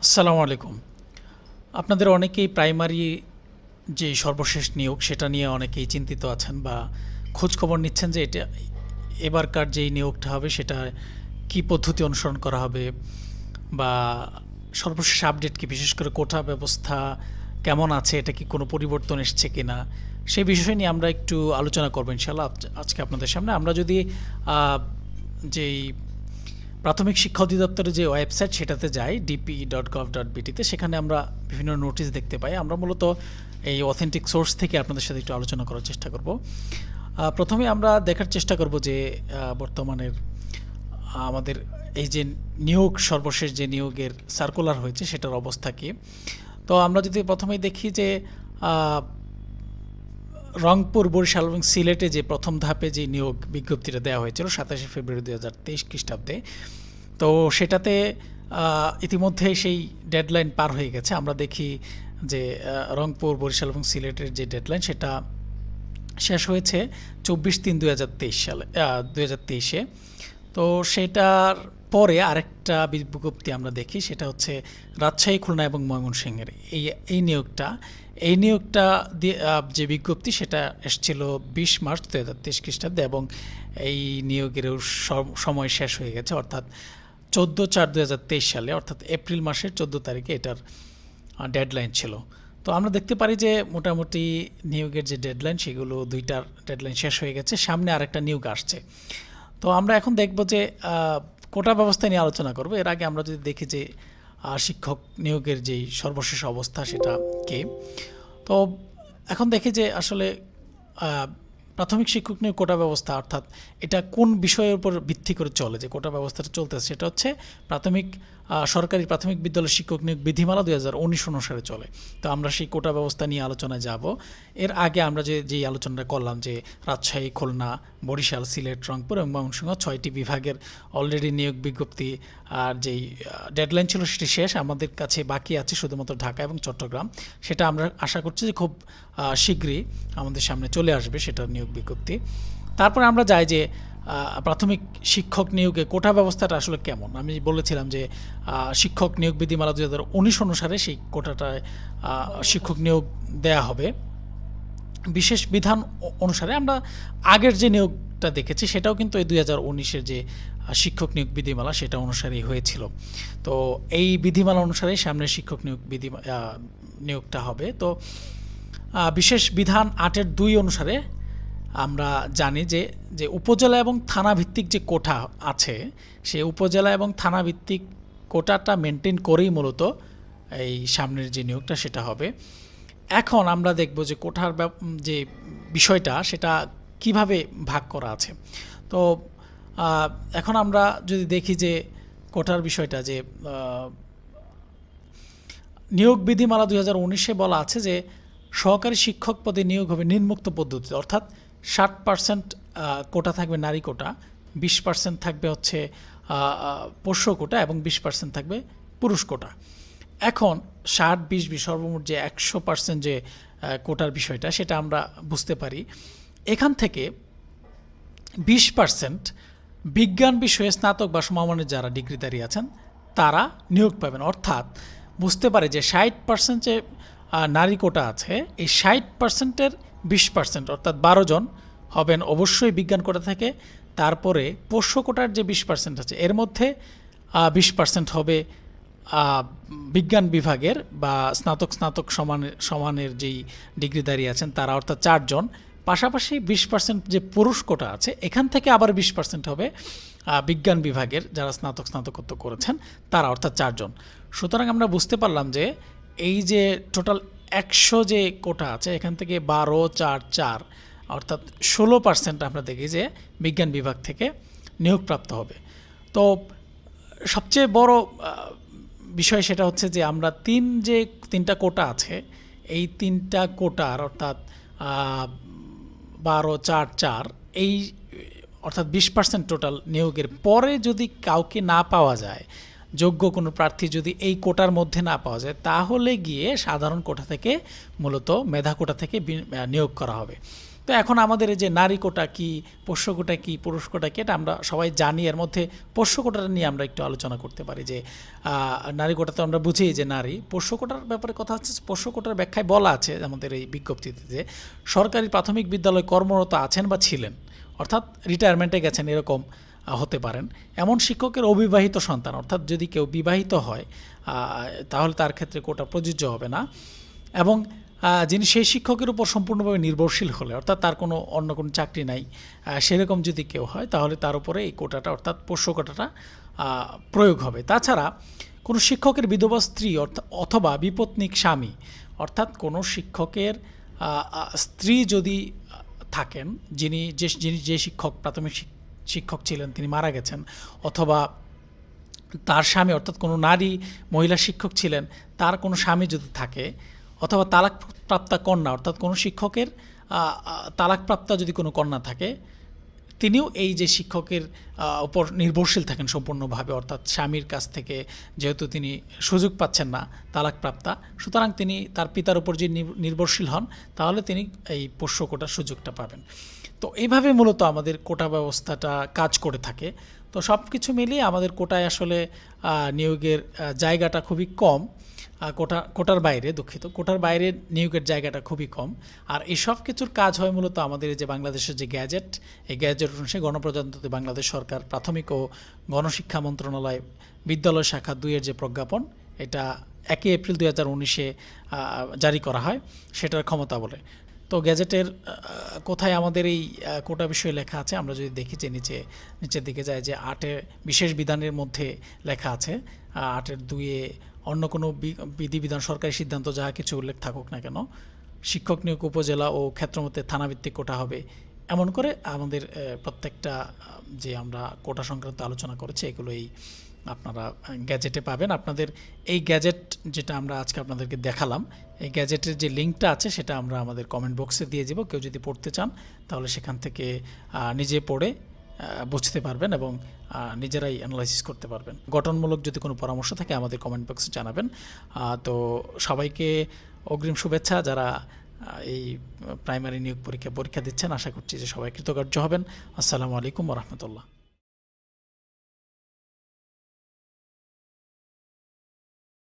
আসসালামু আলাইকুম। আপনাদের অনেকেই প্রাইমারি যে সর্বশেষ নিয়োগ সেটা নিয়ে অনেকেই চিন্তিত আছেন বা খোঁজখবর নিচ্ছেন যে এবারকার যেই নিয়োগটা হবে সেটা কি পদ্ধতি অনুসরণ করা হবে বা সর্বশেষ আপডেট কি, বিশেষ করে কোটা ব্যবস্থা কেমন আছে, এটা কি কোনো পরিবর্তন এসছে কিনা, সেই বিষয় নিয়ে আমরা একটু আলোচনা করবো ইনশাআল্লাহ আজকে আপনাদের সামনে। আমরা যদি যেই প্রাথমিক শিক্ষা অধিদপ্তরের যে ওয়েবসাইট সেটাতে যাই dpe.gov.bt-তে, সেখানে আমরা বিভিন্ন নোটিশ দেখতে পাই। আমরা মূলত এই অথেন্টিক সোর্স থেকে আপনাদের সাথে একটু আলোচনা করার চেষ্টা করব। প্রথমে আমরা দেখার চেষ্টা করব যে বর্তমানের আমাদের এই যে নিয়োগ, সর্বশেষ যে নিয়োগের সার্কুলার হয়েছে সেটার অবস্থা কী। তো আমরা যদি প্রথমেই দেখি যে রংপুর, বরিশাল এবং সিলেটে যে প্রথম ধাপে যে নিয়োগ বিজ্ঞপ্তিটা দেওয়া হয়েছিল 27 ফেব্রুয়ারি 2023 খ্রিস্টাব্দে, তো সেটাতে ইতিমধ্যে সেই ডেডলাইন পার হয়ে গেছে। আমরা দেখি যে রংপুর, বরিশাল এবং সিলেটের যে ডেডলাইন সেটা শেষ হয়েছে 24/3/2023 সালে 2023-এ। তো সেটার পরে আরেকটা বিজ্ঞপ্তি আমরা দেখি, সেটা হচ্ছে রাজশাহী, খুলনা এবং ময়মনসিংহের এই নিয়োগটা যে বিজ্ঞপ্তি সেটা এসেছিল 20 মার্চ 2023 খ্রিস্টাব্দে এবং এই নিয়োগেরও সময় শেষ হয়ে গেছে, অর্থাৎ 14/4/2023 সালে, অর্থাৎ এপ্রিল মাসের 14 তারিখে এটার ডেডলাইন ছিল। তো আমরা দেখতে পারি যে মোটামুটি নিয়োগের যে ডেডলাইন সেগুলো দুইটার ডেডলাইন শেষ হয়ে গেছে, সামনে আরেকটা নিয়োগ আসছে। তো আমরা এখন দেখব যে কোটা ব্যবস্থা নিয়ে আলোচনা করব। এর আগে আমরা যদি দেখি যে শিক্ষক নিয়োগের যেই সর্বশেষ অবস্থা সেটা কে, তো এখন দেখি যে আসলে প্রাথমিক শিক্ষক নিয়োগ কোটা ব্যবস্থা, অর্থাৎ এটা কোন বিষয়ের উপর ভিত্তি করে চলে, যে কোটা ব্যবস্থাটা চলতেছে সেটা হচ্ছে সরকারি প্রাথমিক বিদ্যালয় শিক্ষক নিয়োগ বিধিমালা 2019 অনুসারে চলে। তো আমরা সেই কোটা ব্যবস্থা নিয়ে আলোচনায় যাব। এর আগে আমরা যেই আলোচনাটা করলাম যে রাজশাহী, খুলনা, বরিশাল, সিলেট, রংপুর এবং ময়মনসিংহ 6টি বিভাগের অলরেডি নিয়োগ বিজ্ঞপ্তি আর যেই ডেডলাইন ছিল সেটি শেষ, আমাদের কাছে বাকি আছে শুধুমাত্র ঢাকা এবং চট্টগ্রাম। সেটা আমরা আশা করছি যে খুব শীঘ্রই আমাদের সামনে চলে আসবে সেটার নিয়োগ বিজ্ঞপ্তি। তারপরে আমরা যাই যে প্রাথমিক শিক্ষক নিয়োগে কোটা ব্যবস্থাটা আসলে কেমন। আমি বলেছিলাম যে শিক্ষক নিয়োগ বিধিমালা 2019 অনুসারে সেই কোটাটায় শিক্ষক নিয়োগ দেয়া হবে। বিশেষ বিধান অনুসারে আমরা আগের যে নিয়োগটা দেখেছি সেটাও কিন্তু এই 2019-এর যে শিক্ষক নিয়োগ বিধিমালা সেটা অনুসারেই হয়েছিল। তো এই বিধিমালা অনুসারে সামনের শিক্ষক নিয়োগটা হবে। তো বিশেষ বিধান 8-2 অনুসারে আমরা জানি যে উপজেলা এবং থানা ভিত্তিক যে কোটা আছে, সেই উপজেলা এবং থানা ভিত্তিক কোটাটা মেনটেন করেই মূলত এই সামনের যে নিয়োগটা সেটা হবে। এখন আমরা দেখব যে কোটার যে বিষয়টা সেটা কিভাবে ভাগ করা আছে। তো এখন আমরা যদি দেখি যে কোটার বিষয়টা, যে নিয়োগ বিধিমালা 2019-এ বলা আছে যে সহকারী শিক্ষক পদে নিয়োগ হবে নিম্নোক্ত পদ্ধতিতে, অর্থাৎ 60% কোটা থাকবে নারী কোটা, 20% থাকবে হচ্ছে পোষ্য কোটা এবং 20% থাকবে পুরুষ কোটা। এখন 60-20-20 সর্বমোট যে 100% যে কোটার বিষয়টা সেটা আমরা বুঝতে পারি। এখান থেকে 20% বিজ্ঞান বিষয়ে স্নাতক বা সমমানের যারা ডিগ্রিধারী আছেন তারা নিয়োগ পাবেন, অর্থাৎ বুঝতে পারি যে 60% যে নারী কোটা আছে, এই 60%-এর 20% অর্থাৎ 12 জন হবেন অবশ্যই বিজ্ঞান কোটা থেকে। তারপরে পোষ্য কোটার যে 20% আছে এর মধ্যে 20% হবে বিজ্ঞান বিভাগের বা স্নাতক সমানের যেই ডিগ্রিধারী আছেন তারা, অর্থাৎ 4 জন। পাশাপাশি 20% যে পুরুষ কোটা আছে এখান থেকে আবার 20% হবে বিজ্ঞান বিভাগের যারা স্নাতকোত্তর করেছেন তারা, অর্থাৎ 4 জন। সুতরাং আমরা বুঝতে পারলাম যে এই যে টোটাল 100 যে কোটা আছে এখান থেকে 12-4-4 অর্থাৎ 16% আমরা দেখি যে বিজ্ঞান বিভাগ থেকে নিয়োগপ্রাপ্ত হবে। তো সবচেয়ে বড় বিষয় সেটা হচ্ছে যে আমরা তিনটা কোটা আছে, এই 3টা কোটার অর্থাৎ 12-4-4 এই অর্থাৎ 20% টোটাল নিয়োগের পরে যদি কাউকে না পাওয়া যায়, যোগ্য কোনো প্রার্থী যদি এই কোটার মধ্যে না পাওয়া যায়, তাহলে গিয়ে সাধারণ কোটা থেকে মূলত মেধা কোটা থেকে নিয়োগ করা হবে। তো এখন আমাদের এই যে নারী কোটা কি, পোষ্য কোটা কি, পুরুষ কোটা কি, এটা আমরা সবাই জানি। এর মধ্যে পোষ্য কোটাটা নিয়ে আমরা একটু আলোচনা করতে পারি যে নারী কোটা তো আমরা বুঝি যে নারী। পোষ্য কোটার ব্যাপারে কথা হচ্ছে, পোষ্য কোটার ব্যাখ্যায় বলা আছে আমাদের এই বিজ্ঞপ্তিতে যে সরকারি প্রাথমিক বিদ্যালয়ে কর্মরত আছেন বা ছিলেন, অর্থাৎ রিটায়ারমেন্টে গেছেন এরকম হতে পারেন এমন শিক্ষকের অবিবাহিত সন্তান, অর্থাৎ যদি কেউ বিবাহিত হয় তাহলে তার ক্ষেত্রে কোটা প্রযোজ্য হবে না। এবং যিনি সেই শিক্ষকের উপর সম্পূর্ণভাবে নির্ভরশীল হলে, অর্থাৎ তার কোনো অন্য কোনো চাকরি নাই, সেরকম যদি কেউ হয় তাহলে তার উপরে এই কোটাটা অর্থাৎ পোষ্য কোটাটা প্রয়োগ হবে। তাছাড়া কোনো শিক্ষকের বিধবা স্ত্রী অথবা বিপত্নিক স্বামী, অর্থাৎ কোনো শিক্ষকের স্ত্রী যদি থাকেন, যিনি যে শিক্ষক প্রাথমিক শিক্ষক ছিলেন তিনি মারা গেছেন, অথবা তার স্বামী অর্থাৎ কোনো নারী মহিলা শিক্ষক ছিলেন তার কোনো স্বামী যদি থাকে, অথবা তালাকপ্রাপ্তা কন্যা, অর্থাৎ কোনো শিক্ষকের তালাকপ্রাপ্তা যদি কোনো কন্যা থাকে, তিনিও এই যে শিক্ষকের উপর নির্ভরশীল থাকেন সম্পূর্ণভাবে, অর্থাৎ স্বামীর কাছ থেকে যেহেতু তিনি সুযোগ পাচ্ছেন না তালাকপ্রাপ্তা, সুতরাং তিনি তার পিতার উপর যে নির্ভরশীল হন তাহলে তিনি এই পোষ্য কোটার সুযোগটা পাবেন। তো এইভাবে মূলত আমাদের কোটা ব্যবস্থাটা কাজ করে থাকে। তো সব কিছু মিলিয়ে আমাদের কোটায় আসলে নিয়োগের জায়গাটা খুবই কম, কোটার বাইরে, দুঃখিত, কোটার বাইরে নিয়োগের জায়গাটা খুবই কম। আর এই সব কিছুর কাজ হয় মূলত আমাদের এই যে বাংলাদেশের যে গ্যাজেট, এই গ্যাজেট অনুসারে গণপ্রজাতন্ত্রী বাংলাদেশ সরকার প্রাথমিক ও গণশিক্ষা মন্ত্রণালয় বিদ্যালয় শাখা 2-এর যে প্রজ্ঞাপন, এটা 1 এপ্রিল 2019-এ জারি করা হয় সেটার ক্ষমতা বলে। তো গ্যাজেটের কোথায় আমাদের এই কোটা বিষয়ে লেখা আছে, আমরা যদি দেখি যে নিচের দিকে যায় যে 8-এ বিশেষ বিধানের মধ্যে লেখা আছে, 8-এর 2-এ অন্য কোনো বিধিবিধান সরকারি সিদ্ধান্ত যাহা কিছু উল্লেখ থাকুক না কেন, শিক্ষক নিয়োগ উপজেলা ও ক্ষেত্রমতে থানাভিত্তিক কোটা হবে, এমন করে আমাদের প্রত্যেকটা যে আমরা কোটা সংক্রান্ত আলোচনা করেছি এগুলোই আপনারা গ্যাজেটে পাবেন। আপনাদের এই গ্যাজেট যেটা আমরা আজকে আপনাদেরকে দেখালাম, এই গ্যাজেটের যে লিঙ্কটা আছে সেটা আমরা আমাদের কমেন্ট বক্সে দিয়ে দেব। কেউ যদি পড়তে চান তাহলে সেখান থেকে নিজে পড়ে বুঝতে পারবেন এবং নিজেরাই অ্যানালাইসিস করতে পারবেন। গঠনমূলক যদি কোনো পরামর্শ থাকে আমাদের কমেন্ট বক্সে জানাবেন। তো সবাইকে অগ্রিম শুভেচ্ছা যারা এই প্রাইমারি নিয়োগ পরীক্ষা দিচ্ছেন। আশা করছি যে সবাই কৃতকার্য হবেন। আসসালামু আলাইকুম ওয়া রাহমাতুল্লাহ।